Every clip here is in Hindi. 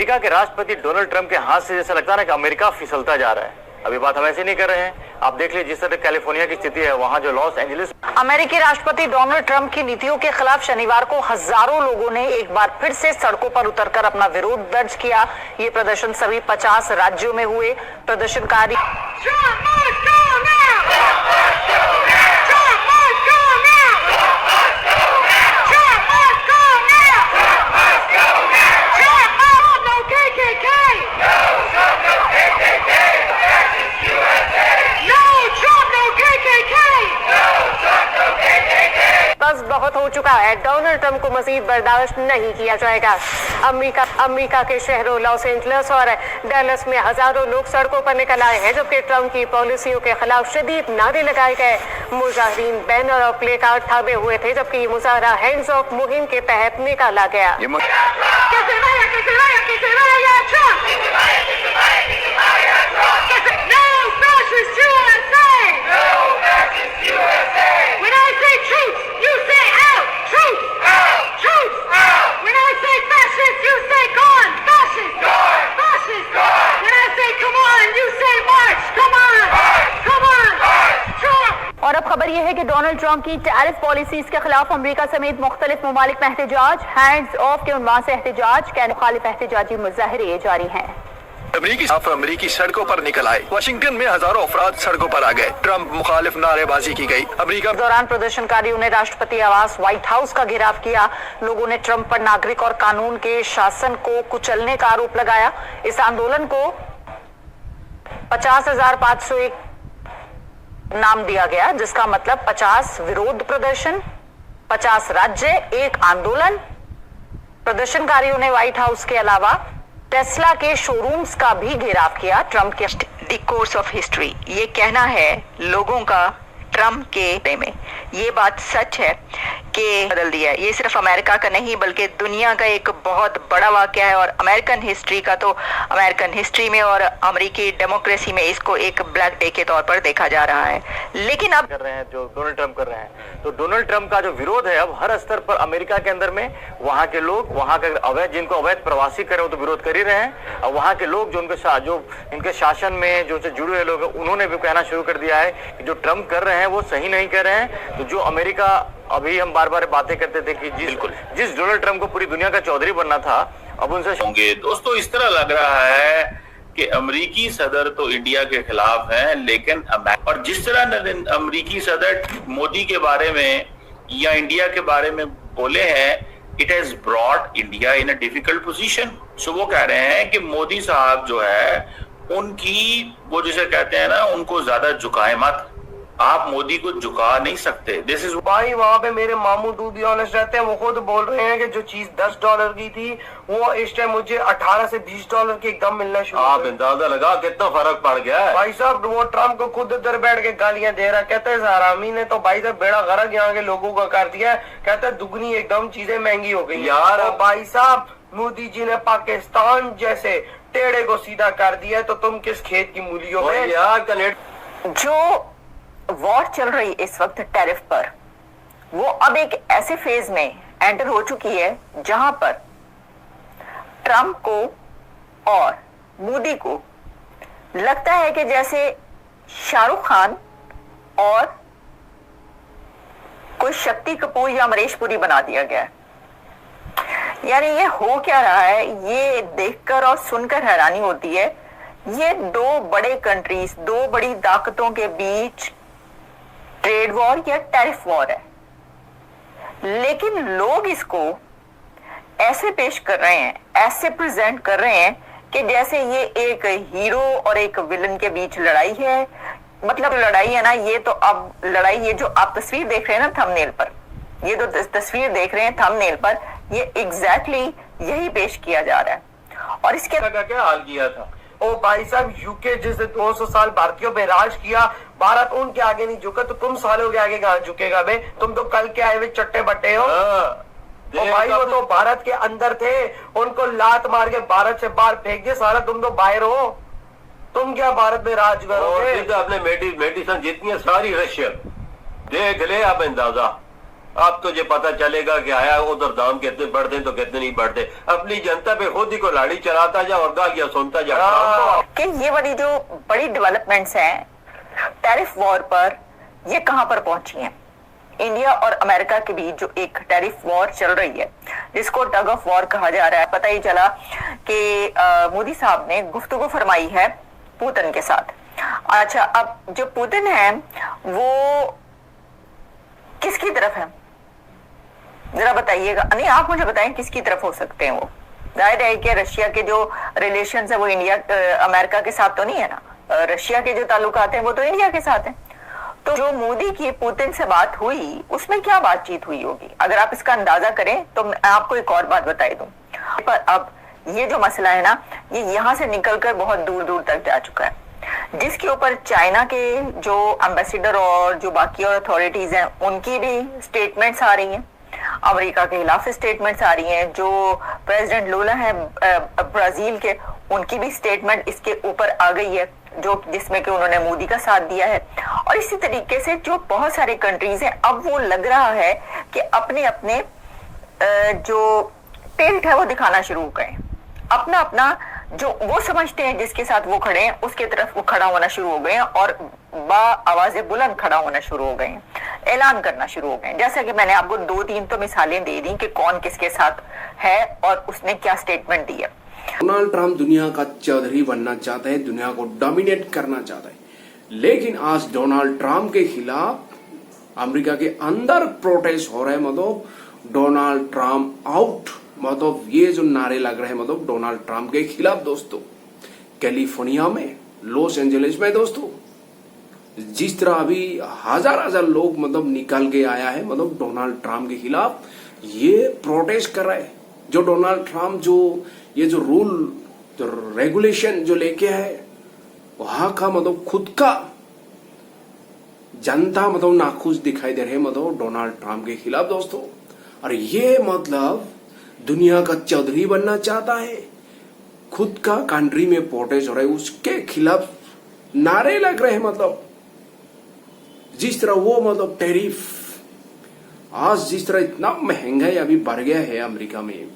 अमेरिका के राष्ट्रपति डोनाल्ड ट्रंप के हाथ से जैसा लगता है ना कि अमेरिका फिसलता जा रहा है। अभी बात हम ऐसे नहीं कर रहे हैं, आप देख लीजिए जिस तरह कैलिफोर्निया की स्थिति है, वहाँ जो लॉस एंजलिस। अमेरिकी राष्ट्रपति डोनाल्ड ट्रंप की नीतियों के खिलाफ शनिवार को हजारों लोगों ने एक बार फिर से सड़कों पर उतरकर अपना विरोध दर्ज किया। ये प्रदर्शन सभी 50 राज्यों में हुए। प्रदर्शनकारी बस बहुत हो चुका है, डोनाल्ड ट्रंप को मजीद बर्दाश्त नहीं किया जाएगा। अमेरिका के शहरों लॉस एंजलिस और डैलस में हजारों लोग सड़कों पर निकल आए हैं, जबकि ट्रंप की पॉलिसियों के खिलाफ शदीद नारे लगाए गए। मुजाहिरीन बैनर और प्ले कार्ड थामे हुए थे, जबकि ये मुजाहरा हैंड्स ऑफ मुहिम के तहत निकाला गया। और अब खबर यह है कि डोनाल्ड ट्रंप की टैरिफ पॉलिसीज के खिलाफ अमेरिका समेत मुख्तलिफ ममालिक में एहतजाज। हैंड्स ऑफ के उन्वान से एहतजाज के मुखालिफ एहतजाजी मुजाहरे जारी हैं। अमरीकी सड़कों पर निकल आए। वाशिंगटन में हजारों अफराद सड़कों पर आ गए। ट्रंप मुखालिफ नारेबाजी की गई। अमेरिका दौरान प्रदर्शनकारियों ने राष्ट्रपति आवास व्हाइट हाउस का घेराव किया। लोगों ने ट्रंप पर नागरिक और कानून के शासन को कुचलने का आरोप लगाया। इस आंदोलन को 50,501 नाम दिया गया, जिसका मतलब 50 विरोध प्रदर्शन, 50 राज्य, एक आंदोलन। प्रदर्शनकारियों ने व्हाइट हाउस के अलावा टेस्ला के शोरूम्स का भी घेराव किया। ट्रंप के द कोर्स ऑफ हिस्ट्री, ये कहना है लोगों का ट्रंप के बारे में। ये बात सच है कि बदल दिया है। ये सिर्फ अमेरिका का नहीं बल्कि दुनिया का एक बहुत बड़ा वाकया है, और अमेरिकन हिस्ट्री का तो अमेरिकन हिस्ट्री में और अमेरिकी डेमोक्रेसी में इसको एक ब्लैक डे के तौर पर देखा जा रहा है। लेकिन अब कर रहे हैं जो डोनाल्ड ट्रंप कर रहे हैं, तो डोनाल्ड ट्रंप का जो विरोध है अब हर स्तर पर अमेरिका के अंदर में, वहाँ के लोग, वहाँ के अवैध, जिनको अवैध प्रवासी कर रहे हो तो विरोध कर ही रहे हैं, और वहाँ के लोग जो इनके शासन में जो जुड़े हुए लोग हैं, उन्होंने भी कहना शुरू कर दिया है कि जो ट्रंप कर रहे हैं वो सही नहीं कर रहे हैं। तो जो अमेरिका, अभी हम बार बार बातें करते थे कि जिस डोनाल्ड ट्रंप को पूरी दुनिया का चौधरी बनना था, अब उनसे होंगे। दोस्तों, इस तरह लग रहा है कि अमेरिकी सदर तो इंडिया के खिलाफ हैं, लेकिन और जिस तरह अमेरिकी सदर मोदी के बारे में या इंडिया के बारे में बोले हैं, it has brought India in a difficult position. So वो कह रहे हैं कि मोदी साहब जो है उनकी, वो जिसे कहते हैं ना, उनको ज्यादा झुकाए मत, आप मोदी को झुका नहीं सकते। दिस इज भाई वहाँ पे मेरे मामू टू बी ऑनेस्ट रहते हैं, वो खुद बोल रहे हैं कि जो चीज $10 की थी वो इस टाइम मुझे $18 से $20 की एकदम मिलना शुरू। आप अंदाजा लगा कितना फर्क पड़ गया है। भाई साहब वो ट्रंप को खुद इधर बैठ के गालियां दे रहा, कहते हैं हरामी ने तो भाई साहब बेड़ा गर्क यहाँ के लोगों का कर दिया है, कहते हैं दुगनी एकदम चीजें महंगी हो गई यार। तो भाई साहब मोदी जी ने पाकिस्तान जैसे टेढ़े को सीधा कर दिया है, तो तुम किस खेत की मूलियों में यार। जो वॉर चल रही इस वक्त टैरिफ पर, वो अब एक ऐसे फेज में एंटर हो चुकी है जहां पर ट्रंप को और मोदी को लगता है कि जैसे शाहरुख खान और कोई शक्ति कपूर या अमरीश पुरी बना दिया गया है। यानी ये हो क्या रहा है, ये देखकर और सुनकर हैरानी होती है। ये दो बड़े कंट्रीज, दो बड़ी ताकतों के बीच ट्रेड वॉर या टैरिफ वॉर है, लेकिन लोग इसको ऐसे पेश कर रहे हैं, ऐसे प्रेजेंट कर रहे हैं कि जैसे ये एक हीरो और एक विलन के बीच लड़ाई है। मतलब लड़ाई है ना, ये तो अब लड़ाई, ये जो आप तस्वीर देख रहे हैं ना थंबनेल पर, ये जो तस्वीर देख रहे हैं थंबनेल पर, ये एग्जैक्टली यही पेश किया जा रहा है। और इसके क्या हाल किया था ओ भाई साहब, यूके जिसने 200 साल भारतीयों पे राज किया, भारत उनके आगे नहीं झुका, तो तुम सालों के आगे कहाँ झुकेगा बे? तुम तो कल के आए हुए चट्टे बट्टे हो। ओ भाई वो तो भारत के अंदर थे, उनको लात मार के भारत से बाहर फेंक दिया, सारा तुम तो बाहर हो। तुम क्या भारत में राज करोगे? अपने मेडिसिन जितनी सारी रशियन देख ले आप अंदाजा। अब तुझे पता चलेगा कि आया उधर दाम कितने बढ़ते तो कितने नहीं बढ़ते। अपनी जनता पे खुद ही को लाड़ी चलाता जा और गालियां सुनता जा। कि ये वाली जो बड़ी डेवलपमेंट्स हैं टैरिफ वॉर पर, ये कहां पर पहुंची हैं? इंडिया और अमेरिका के बीच जो एक टैरिफ वॉर चल रही है, जिसको टग ऑफ वॉर कहा जा रहा है। पता ही चला कि मोदी साहब ने गुफ्तगू फरमाई है पुतिन के साथ। अच्छा, अब जो पुतिन है वो किसकी तरफ है, जरा बताइएगा। नहीं, आप मुझे बताएं किसकी तरफ हो सकते हैं वो। जाहिर है कि रशिया के जो रिलेशन है वो इंडिया अमेरिका के साथ तो नहीं है ना, रशिया के जो ताल्लुकात हैं वो तो इंडिया के साथ हैं। तो जो मोदी की पुतिन से बात हुई उसमें क्या बातचीत हुई होगी? अगर आप इसका अंदाजा करें तो मैं आपको एक और बात बताई दूं। पर अब ये जो मसला है ना, ये यहाँ से निकलकर बहुत दूर दूर तक जा चुका है, जिसके ऊपर चाइना के जो एम्बेसडर और जो बाकी और अथॉरिटीज हैं उनकी भी स्टेटमेंट्स आ रही हैं, अमेरिका के खिलाफ स्टेटमेंट्स आ रही हैं। जो प्रेसिडेंट लूला है ब्राजील के, उनकी भी स्टेटमेंट इसके ऊपर आ गई है, जो जिसमें कि उन्होंने मोदी का साथ दिया है। और इसी तरीके से जो बहुत सारे कंट्रीज हैं, अब वो लग रहा है कि अपने अपने जो टेल्ट है वो दिखाना शुरू हो गए। अपना अपना जो वो समझते हैं जिसके साथ वो खड़े हैं उसके तरफ वो खड़ा होना शुरू हो गए हैं और आवाज़ें बुलंद खड़ा होना शुरू हो गए हैं, ऐलान करना शुरू हो गए। जैसा कि मैंने आपको 2-3 तो मिसालें दे दी कि कौन किसके साथ है और उसने क्या स्टेटमेंट दी है। डोनाल्ड ट्रंप दुनिया का चौधरी बनना चाहता है, दुनिया को डोमिनेट करना चाहता है, लेकिन आज डोनाल्ड ट्रंप के खिलाफ अमेरिका के अंदर प्रोटेस्ट हो रहे हैं। मतलब डोनाल्ड ट्रंप आउट, मतलब ये जो नारे लग रहे हैं मतलब डोनाल्ड ट्रंप के खिलाफ दोस्तों। कैलिफोर्निया में, लॉस एंजलिस में दोस्तों, जिस तरह अभी हजार लोग मतलब निकल के आया है मतलब डोनाल्ड ट्रंप के खिलाफ, ये प्रोटेस्ट कर रहे हैं। जो डोनाल्ड ट्रंप जो ये जो रूल जो रेगुलेशन जो लेके है, वहां का मतलब खुद का जनता मतलब नाखुश दिखाई दे रहे हैं मतलब डोनाल्ड ट्रंप के खिलाफ दोस्तों। और ये मतलब दुनिया का चौधरी बनना चाहता है, खुद का कंट्री में प्रोटेस्ट हो रहा है, उसके खिलाफ नारे लग रहे हैं। मतलब जिस तरह वो मतलब टैरिफ आज जिस तरह इतना महंगाई अभी बढ़ गया है अमेरिका में,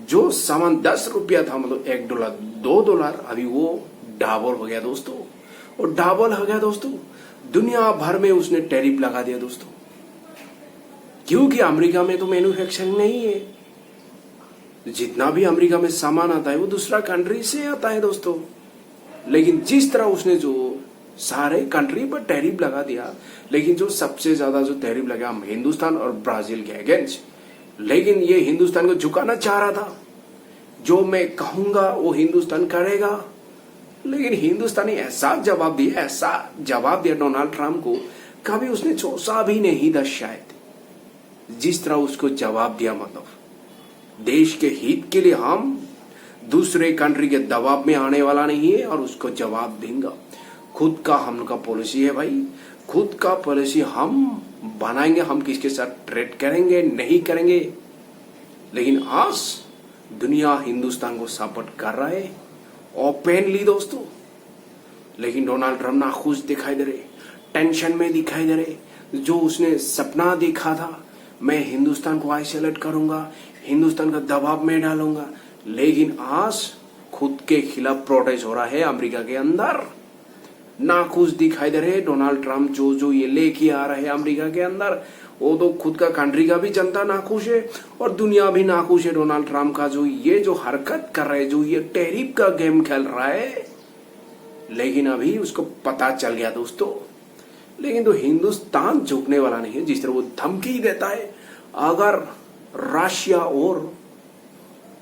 जो सामान 10 रुपया था मतलब $1 $2, अभी वो डबल हो गया दोस्तों। और डबल हो गया दोस्तों, दुनिया भर में उसने टैरिफ लगा दिया दोस्तों, क्योंकि अमेरिका में तो मैन्युफैक्चरिंग नहीं है। जितना भी अमेरिका में सामान आता है वो दूसरा कंट्री से आता है दोस्तों। लेकिन जिस तरह उसने जो सारे कंट्री पर टैरिफ लगा दिया, लेकिन जो सबसे ज्यादा जो टैरिफ लगा हम हिंदुस्तान और ब्राजील के अगेंस्ट, लेकिन ये हिंदुस्तान को झुकाना चाह रहा था। जो मैं कहूंगा वो हिंदुस्तान करेगा, लेकिन हिंदुस्तानी ऐसा जवाब दिया डोनाल्ड ट्रंप को, कभी उसने सोचा भी नहीं था शायद। जिस तरह उसको जवाब दिया मतलब देश के हित के लिए हम दूसरे कंट्री के दबाव में आने वाला नहीं है और उसको जवाब देंगे। खुद का हम का पॉलिसी है भाई, खुद का पॉलिसी हम बनाएंगे, हम किसके साथ ट्रेड करेंगे नहीं करेंगे। लेकिन आज दुनिया हिंदुस्तान को सपोर्ट कर रहा है ओपनली दोस्तों, लेकिन डोनाल्ड ट्रंप नाखुश दिखाई दे रहे, टेंशन में दिखाई दे रहे। जो उसने सपना देखा था, मैं हिंदुस्तान को आइसोलेट करूंगा, हिंदुस्तान का दबाव में डालूंगा, लेकिन आज खुद के खिलाफ प्रोटेस्ट हो रहा है अमेरिका के अंदर। नाखुश दिखाई दे रहे डोनाल्ड ट्रंप जो ये लेके आ रहे हैं अमेरिका के अंदर, वो तो खुद का कंट्री का भी जनता नाखुश है और दुनिया भी नाखुश है डोनाल्ड ट्रंप का जो हरकत कर रहे हैं, जो ये टैरिफ का गेम खेल रहा है। लेकिन अभी उसको पता चल गया दोस्तों, लेकिन तो हिंदुस्तान झुकने वाला नहीं है। जिस तरह वो धमकी देता है, अगर रशिया और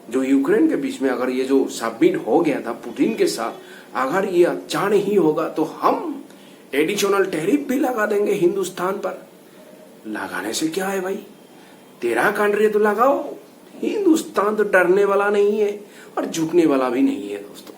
जो यूक्रेन के बीच में अगर ये जो सबमिट हो गया था पुतिन के साथ, अगर ये अच्छा नहीं होगा तो हम एडिशनल टैरिफ भी लगा देंगे हिंदुस्तान पर। लगाने से क्या है भाई, तेरा कंट्री तो लगाओ, हिंदुस्तान तो डरने वाला नहीं है और झुकने वाला भी नहीं है दोस्तों।